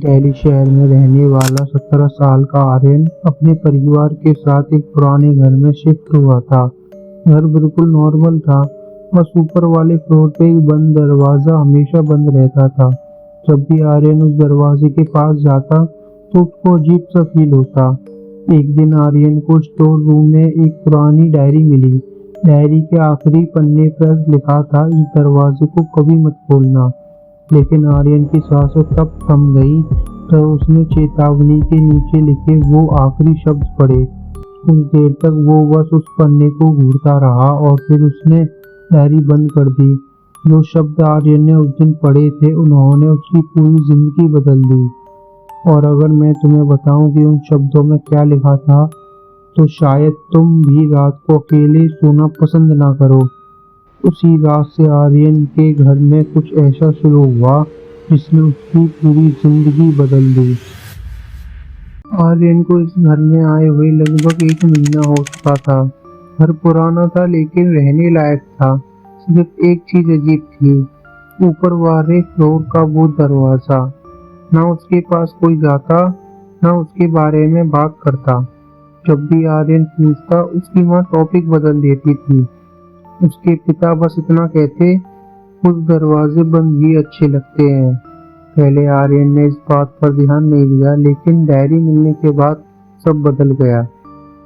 दिल्ली शहर में रहने वाला 17 साल का आर्यन अपने परिवार के साथ एक पुराने घर में शिफ्ट हुआ था। घर बिल्कुल नॉर्मल था, बस ऊपर वाले फ्लोर पे एक बंद दरवाजा हमेशा बंद रहता था। जब भी आर्यन उस दरवाजे के पास जाता तो उसको अजीब सा फील होता। एक दिन आर्यन को स्टोर रूम में एक पुरानी डायरी मिली। डायरी के आखिरी पन्ने पर लिखा था, इस दरवाजे को कभी मत खोलना। लेकिन आर्यन की सांसें तब थम गई तो उसने चेतावनी के नीचे लिखे वो आखिरी शब्द पढ़े। कुछ देर तक वो बस उस पन्ने को घूरता रहा और फिर उसने डायरी बंद कर दी। जो शब्द आर्यन ने उस दिन पढ़े थे उन्होंने उसकी पूरी जिंदगी बदल दी। और अगर मैं तुम्हें बताऊं कि उन शब्दों में क्या लिखा था तो शायद तुम भी रात को अकेले सोना पसंद ना करो। उसी रात से आर्यन के घर में कुछ ऐसा शुरू हुआ जिसने उसकी पूरी जिंदगी बदल दी। आर्यन को इस घर में आए हुए लगभग 1 महीना हो चुका था। घर पुराना था लेकिन रहने लायक था। सिर्फ एक चीज अजीब थी, ऊपर वाले फ्लोर का वो दरवाजा। ना उसके पास कोई जाता, ना उसके बारे में बात करता। जब भी आर्यन पूछता उसकी माँ टॉपिक बदल देती थी। उसके पिता बस इतना कहते, कुछ दरवाजे बंद ही अच्छे लगते हैं। पहले आर्यन ने इस बात पर ध्यान नहीं दिया, लेकिन डायरी मिलने के बाद सब बदल गया।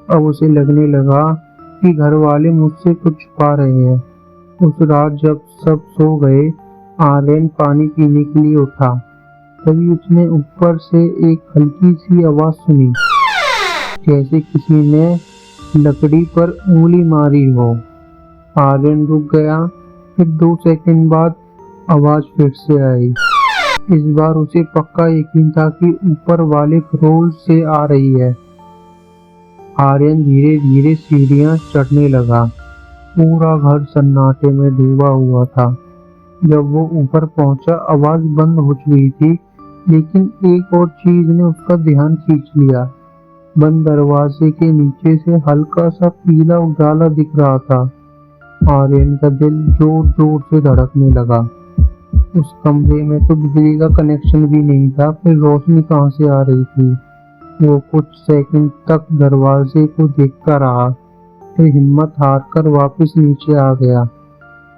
अब उसे लगने लगा कि घर वाले मुझसे कुछ छुपा रहे हैं। उस रात जब सब सो गए, आर्यन पानी पीने के लिए उठा। तभी उसने ऊपर से एक हल्की सी आवाज सुनी, जैसे किसी ने लकड़ी पर उंगली मारी हो। आर्यन रुक गया, फिर 2 सेकंड बाद आवाज फिर से आई। इस बार उसे पक्का यकीन था कि ऊपर वाले फ्लोर से आ रही है। आर्यन धीरे धीरे सीढ़ियां चढ़ने लगा। पूरा घर सन्नाटे में डूबा हुआ था। जब वो ऊपर पहुंचा आवाज बंद हो चुकी थी, लेकिन एक और चीज ने उसका ध्यान खींच लिया। बंद दरवाजे के नीचे से हल्का सा पीला उजाला दिख रहा था। आर्यन का दिल जोर जोर से धड़कने लगा। उस कमरे में तो बिजली का कनेक्शन भी नहीं था, फिर रोशनी कहां से आ रही थी। वो कुछ सेकंड तक दरवाजे को देखता रहा, फिर हिम्मत हारकर वापस नीचे आ गया।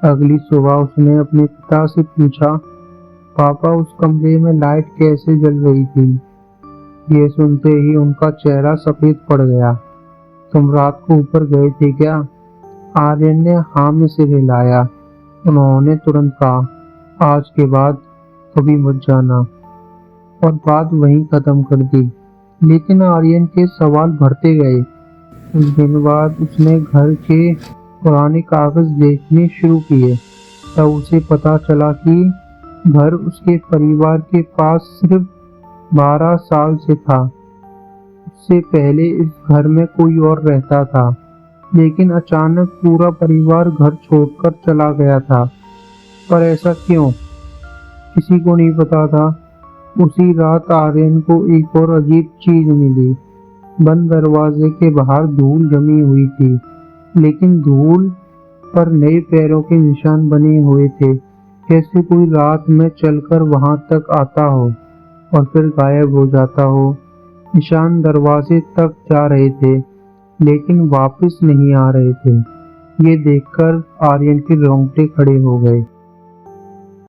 अगली सुबह उसने अपने पिता से पूछा, पापा उस कमरे में लाइट कैसे जल रही थी? ये सुनते ही उनका चेहरा सफेद पड़ गया। तुम रात को ऊपर गए थे क्या? आर्यन ने हाँ में सिर हिलाया। उन्होंने तुरंत कहा, आज के बाद कभी मत जाना, और बात वहीं खत्म कर दी। लेकिन आर्यन के सवाल बढ़ते गए। कुछ दिन बाद उसने घर के पुराने कागज देखने शुरू किए। तब उसे पता चला कि घर उसके परिवार के पास सिर्फ 12 साल से था। उससे पहले इस घर में कोई और रहता था, लेकिन अचानक पूरा परिवार घर छोड़कर चला गया था। पर ऐसा क्यों, किसी को नहीं पता था। उसी रात आर्यन को एक और अजीब चीज मिली। बंद दरवाजे के बाहर धूल जमी हुई थी, लेकिन धूल पर नए पैरों के निशान बने हुए थे, जैसे कोई रात में चलकर वहां तक आता हो और फिर गायब हो जाता हो। निशान दरवाजे तक जा रहे थे, लेकिन वापस नहीं आ रहे थे। ये देखकर आर्यन के रोंगटे खड़े हो गए।